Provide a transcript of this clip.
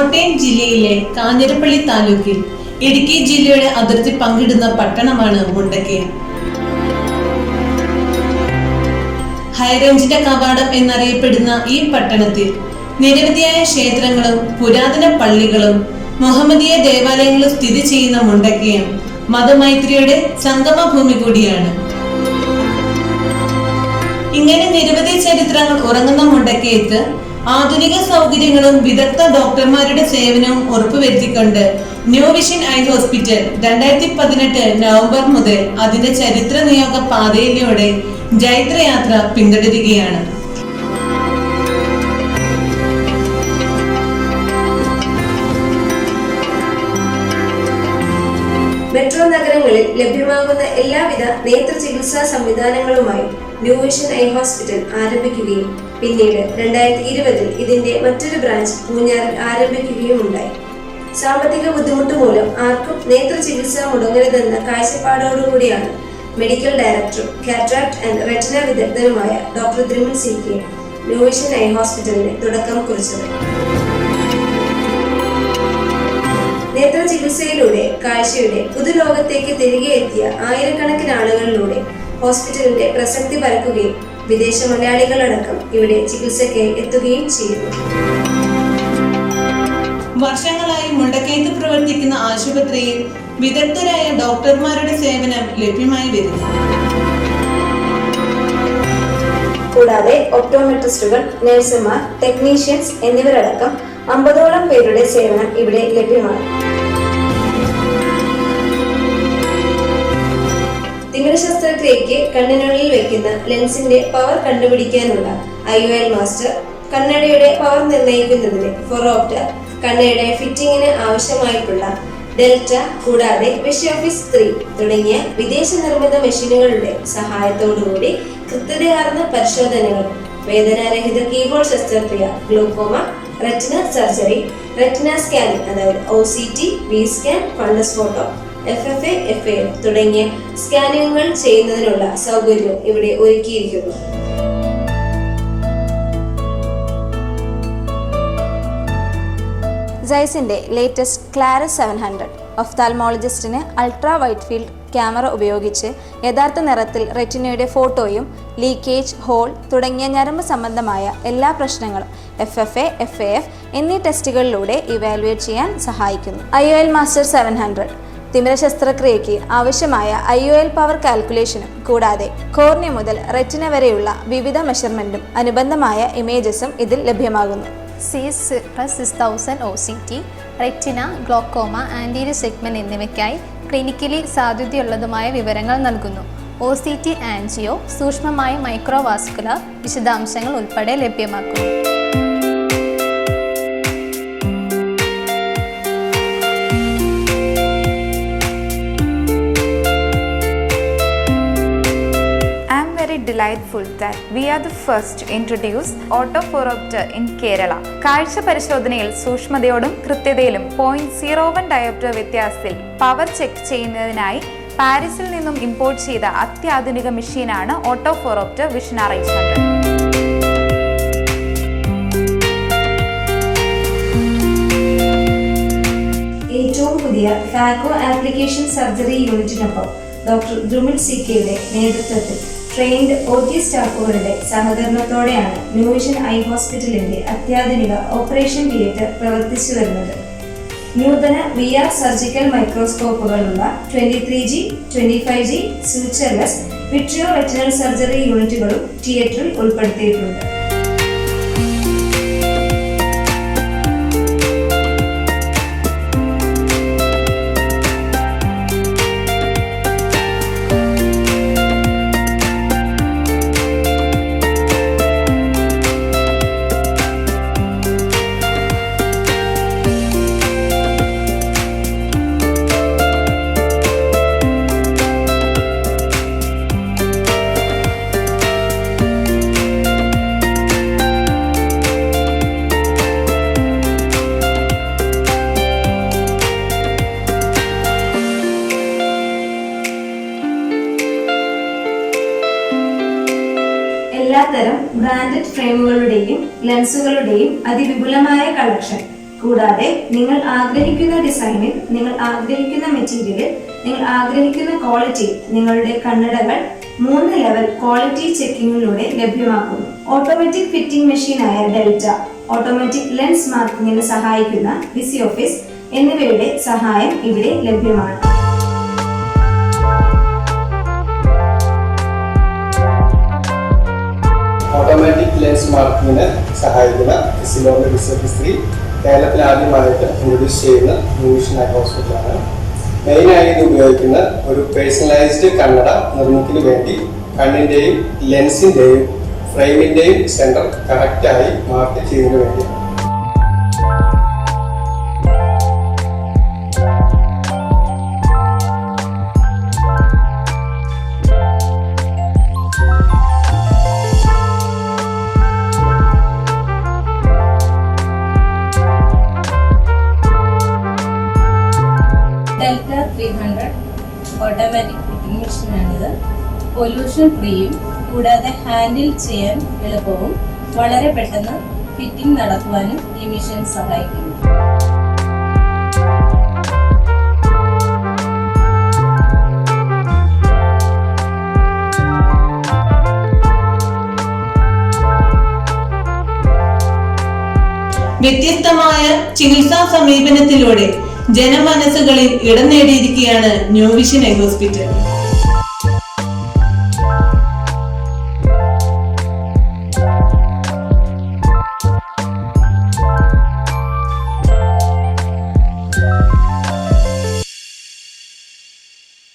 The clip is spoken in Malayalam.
കോട്ടയം ജില്ലയിലെ കാഞ്ഞിരപ്പള്ളി താലൂക്കിൽ ഇടുക്കി ജില്ലയുടെ അതിർത്തി പങ്കിടുന്ന പട്ടണമാണ് മുണ്ടക്കയം. ഹൈറേഞ്ചിന്റെ കവാടം എന്നറിയപ്പെടുന്ന ഈ പട്ടണത്തിൽ നിരവധിയായ ക്ഷേത്രങ്ങളും പുരാതന പള്ളികളും മുഹമ്മദീയ ദേവാലയങ്ങളും സ്ഥിതി ചെയ്യുന്ന മുണ്ടക്കയം മതമൈത്രിയുടെ സംഗമ ഭൂമി കൂടിയാണ്. ഇങ്ങനെ നിരവധി ചരിത്രങ്ങൾ ഉറങ്ങുന്ന മുണ്ടക്കയത്ത് ആധുനിക സൗകര്യങ്ങളും വിദഗ്ധ ഡോക്ടർമാരുടെ സേവനവും ഉറപ്പുവരുത്തിക്കൊണ്ട് new vision eye hospital 2018 November മുതൽ അതിന്റെ ചരിത്ര നിയോഗ പാതയിലൂടെ ജൈത്രയാത്ര പിന്തുടരുകയാണ്. മെട്രോ നഗരങ്ങളിൽ ലഭ്യമാകുന്ന എല്ലാവിധ നേത്ര ചികിത്സാ സംവിധാനങ്ങളുമായി ന്യൂ വിഷൻ ഐ ഹോസ്പിറ്റൽ ആരംഭിക്കുകയും പിന്നീട് 2020 ഇതിന്റെ മറ്റൊരു ബ്രാഞ്ച് പൂഞ്ഞാറിൽ ആരംഭിക്കുകയും ഉണ്ടായി. സാമ്പത്തിക ബുദ്ധിമുട്ട് മൂലം ആർക്കും നേത്ര ചികിത്സ മുടങ്ങരുതെന്ന കാഴ്ചപ്പാടോടുകൂടിയാണ് മെഡിക്കൽ ഡയറക്ടറും കാറ്ററാക്ട് ആൻഡ് റെറ്റിന വിദഗ്ധനുമായ doctor Drimil CK new vision eye ഹോസ്പിറ്റലിന് തുടക്കം കുറിച്ചത്. നേത്ര ചികിത്സയിലൂടെ കാഴ്ചയുടെ പുതുലോകത്തേക്ക് തിരികെ എത്തിയ ആയിരക്കണക്കിന് ആളുകളിലൂടെ ഹോസ്പിറ്റലിന്റെ പ്രസക്തി പരക്കുകയും വിദേശ മലയാളികളടക്കം ഇവിടെ ചികിത്സയ്ക്കായി എത്തുകയും ചെയ്യുന്നു. വർഷങ്ങളായി മുണ്ടക്കയത്ത് പ്രവർത്തിക്കുന്ന ആശുപത്രിയിൽ വിദഗ്ധരായ ഡോക്ടർമാരുടെ സേവനം ലഭ്യമായി വരുന്നു. കൂടാതെ ഒപ്റ്റോമെട്രിസ്റ്റുകൾ, നഴ്സുമാർ, ടെക്നീഷ്യൻസ് എന്നിവരടക്കം 50ഓളം പേരുടെ സേവനം ഇവിടെ ലഭ്യമാണ്. തിമിര ശസ്ത്രക്രിയയ്ക്ക് കണ്ണിനുള്ളിൽ വെക്കുന്ന ലെൻസിന്റെ പവർ കണ്ടുപിടിക്കാനുള്ള IOL മാസ്റ്റർ, കണ്ണടയുടെ പവർ നിർണ്ണയിക്കുന്നതിന് ഫോറോപ്റ്റർ, കണ്ണടയുടെ ഫിറ്റിംഗിന് ആവശ്യമായിട്ടുള്ള ഡെൽറ്റ, കൂടാതെ വിഷ് ഓഫീസ് 3 തുടങ്ങിയ വിദേശ നിർമ്മിത മെഷീനുകളുടെ സഹായത്തോടുകൂടി കൃത്യതയാർന്ന പരിശോധനകൾ, വേദനാരഹിത കീബോർഡ് ശസ്ത്രക്രിയ, glaucoma, retina surgery, retina scanning അതായത് OCT, V-സ്കാൻ, ഫണ്ടസ് ഫോട്ടോ, FFA, FAF തുടങ്ങിയ സ്കാനിങ്ങുകൾ ചെയ്യുന്നതിനുള്ള സൗകര്യവും ഇവിടെ ഒരുക്കിയിരിക്കുന്നു. സൈസിന്റെ ലേറ്റസ്റ്റ് ക്ലാരസ് 700 ഒഫ്താൽമോളജിസ്റ്റിന് അൾട്രാ വൈഡ് ഫീൽഡ് ക്യാമറ ഉപയോഗിച്ച് യഥാർത്ഥ നിറത്തിൽ റെറ്റിനയുടെ ഫോട്ടോയും ലീക്കേജ്, ഹോൾ തുടങ്ങിയ ഞരമ്പ് സംബന്ധമായ എല്ലാ പ്രശ്നങ്ങളും FFA, FAF എന്നീ ടെസ്റ്റുകളിലൂടെ ഇവാലുവേറ്റ് ചെയ്യാൻ സഹായിക്കുന്നു. IOL മാസ്റ്റർ 700 തിമിര ശസ്ത്രക്രിയയ്ക്ക് ആവശ്യമായ IOL പവർ കാൽക്കുലേഷനും കൂടാതെ കോർണിയ മുതൽ റെറ്റിന വരെയുള്ള വിവിധ മെഷർമെന്റും അനുബന്ധമായ ഇമേജസും ഇതിൽ ലഭ്യമാകുന്നു. C6000 OCT, retina, glaucoma, anterior segment എന്നിവയ്ക്കായി ക്ലിനിക്കലി സാധ്യതയുള്ളതുമായ വിവരങ്ങൾ നൽകുന്നു. OCT ആൻജിയോ, സൂക്ഷ്മമായ മൈക്രോവാസ്കുലർ വിശദാംശങ്ങൾ ഉൾപ്പെടെ ലഭ്യമാക്കുന്നു. Delightful that we are the first to introduce autophoropter in Kerala. കാഴ്ച പരിശോധനയിൽ സൂക്ഷ്മതയോടും കൃത്യതയിലും 0.01 ഡയോപ്റ്റർ വ്യത്യാസത്തിൽ പവർ ചെക്ക് ചെയ്യുന്നതിനായി പാരീസിൽ നിന്നും ഇമ്പോർട്ട് ചെയ്ത അത്യാധുനിക മെഷീനാണ് ഓട്ടോഫോറോപ്റ്റർ വിഷൻ R800. ഏറ്റവും പുതിയ ഫാഗോ ആപ്ലിക്കേഷൻ സർജറി യൂണിറ്റിനൊപ്പം ഡോക്ടർ ദ്രിമിൽ സികെയുടെ നേതൃത്വത്തിൽ ട്രെയിൻഡ് OT സ്റ്റാഫുകളുടെ സഹകരണത്തോടെയാണ് ന്യൂ വിഷൻ ഐ ഹോസ്പിറ്റലിന്റെ അത്യാധുനിക ഓപ്പറേഷൻ തിയേറ്റർ പ്രവർത്തിച്ചു വരുന്നത്. നൂതന VR സർജിക്കൽ മൈക്രോസ്കോപ്പുകളുള്ള 23G, 25G sutureless vitreo retinal surgery യൂണിറ്റുകളും തിയേറ്ററിൽ ഉൾപ്പെടുത്തിയിട്ടുണ്ട്. എല്ലാത്തരം ബ്രാൻഡഡ് ഫ്രെയിമുകളുടെയും ലെൻസുകളുടെയും അതിവിപുലമായ കളക്ഷൻ കൂടാതെ നിങ്ങൾ ആഗ്രഹിക്കുന്ന ഡിസൈനിൽ, നിങ്ങൾ ആഗ്രഹിക്കുന്ന മെറ്റീരിയലിൽ, നിങ്ങൾ ആഗ്രഹിക്കുന്ന ക്വാളിറ്റി നിങ്ങളുടെ കണ്ണടകൾ 3 ലെവൽ ക്വാളിറ്റി ചെക്കിങ്ങിലൂടെ ലഭ്യമാക്കുന്നു. ഓട്ടോമാറ്റിക് ഫിറ്റിംഗ് മെഷീനായ ഡെൽറ്റ, ഓട്ടോമാറ്റിക് ലെൻസ് മാർക്കിങ്ങിന് സഹായിക്കുന്ന വിസിയോഫിസ് എന്നിവയുടെ സഹായം ഇവിടെ ലഭ്യമാണ്. ഓട്ടോമാറ്റിക് ലെൻസ് മാർക്കിങ്ങിന് സഹായിക്കുന്ന സിലോണിക് വിസിയോഫിസ് 3 കേരളത്തിൽ ആദ്യമായിട്ട് ഇൻട്രൊഡ്യൂസ് ചെയ്യുന്ന ന്യൂവിഷൻ ഐ ഹോസ്പിറ്റലാണ്. മെയിനായി ഇത് ഉപയോഗിക്കുന്ന ഒരു പേഴ്സണലൈസ്ഡ് കണ്ണട നിർമ്മിക്കുന്നതിന് വേണ്ടി കണ്ണിൻ്റെയും ലെൻസിൻ്റെയും ഫ്രെയിമിൻ്റെയും സെൻറ്റർ കറക്റ്റായി മാർക്ക് ചെയ്യുന്നതിന് വേണ്ടിയാണ്. ഡെൽറ്റ 300 ഓട്ടോമാറ്റിക് ഫിറ്റിംഗ് മെഷീനാണിത്. പൊല്യൂഷൻ ഫ്രീയും കൂടാതെ ഹാൻഡിൽ ചെയ്യാൻ എളുപ്പവും വളരെ പെട്ടെന്ന് ഫിറ്റിംഗ് നടത്തുവാനും ഈ മെഷീൻ സഹായിക്കുന്നു. വ്യത്യസ്തമായ ചികിത്സാ സമീപനത്തിലൂടെ ജനമനസ്സുകളിൽ ഇടം നേടിയിരിക്കുകയാണ് ന്യൂവിഷൻ ഐ ഹോസ്പിറ്റൽ.